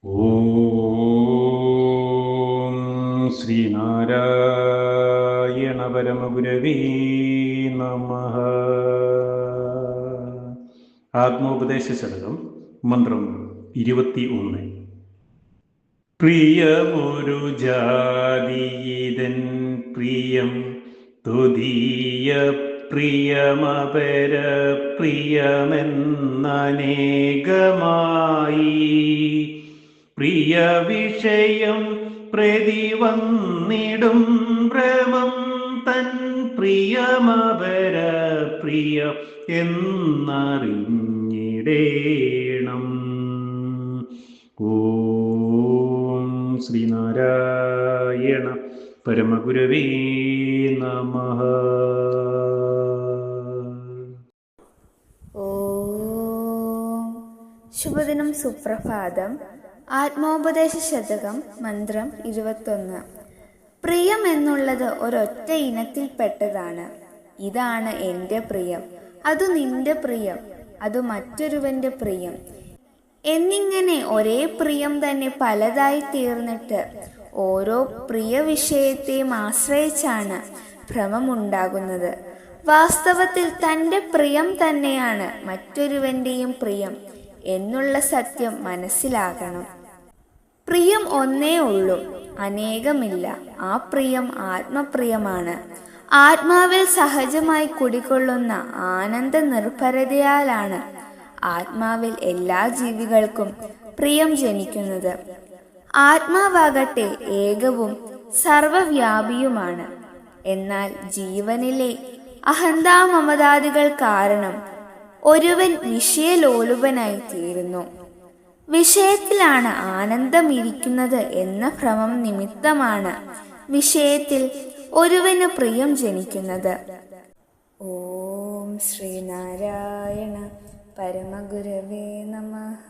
ഓം ശ്രീനാരായണ പരമഗുരവേ നമഃ. ആത്മോപദേശ ശതകം, മന്ത്രം 21. പ്രിയമൊരു ജാതിയിതൻ പ്രിയം തുതീയ പ്രിയമപര പ്രിയമെന്നനേകമായി പ്രിയ വിഷയം പ്രതിവന്നിടും ഭ്രമം തൻ പ്രിയമപര പ്രിയ എന്നറിഞ്ഞിടേണം. ഓം ശ്രീനാരായണ പരമഗുരവേ നമഃ. ശുഭദിനം, സുപ്രഭാതം. ആത്മോപദേശ ശതകം, മന്ത്രം 21. പ്രിയം എന്നുള്ളത് ഒരൊറ്റ ഇനത്തിൽപ്പെട്ടതാണ്. ഇതാണ് എൻ്റെ പ്രിയം, അതു നിന്റെ പ്രിയം, അതു മറ്റൊരുവന്റെ പ്രിയം എന്നിങ്ങനെ ഒരേ പ്രിയം തന്നെ പലതായി തീർന്നിട്ട് ഓരോ പ്രിയ വിഷയത്തെയും ആശ്രയിച്ചാണ് ഭ്രമമുണ്ടാകുന്നത്. വാസ്തവത്തിൽ തൻ്റെ പ്രിയം തന്നെയാണ് മറ്റൊരുവന്റെയും പ്രിയം എന്നുള്ള സത്യം മനസ്സിലാകണം. പ്രിയം ഒന്നേ ഉള്ളൂ, അനേകമില്ല. ആ പ്രിയം ആത്മപ്രിയമാണ്. ആത്മാവിൽ സഹജമായി കുടികൊള്ളുന്ന ആനന്ദ നിർഭരതയാലാണ് ആത്മാവിൽ എല്ലാ ജീവികൾക്കും പ്രിയം ജനിക്കുന്നത്. ആത്മാവാകട്ടെ ഏകവും സർവവ്യാപിയുമാണ്. എന്നാൽ ജീവനിലെ അഹന്താമമതാദികൾ കാരണം ഒരുവൻ വിഷയലോലുപനായി തീരുന്നു. വിഷയത്തിലാണ് ആനന്ദം ഇരിക്കുന്നത് എന്ന ഭ്രമം നിമിത്തമാണ് വിഷയത്തിൽ ഒരുവന് പ്രിയം ജനിക്കുന്നത്. ഓം ശ്രീനാരായണ പരമഗുരവേ നമഃ.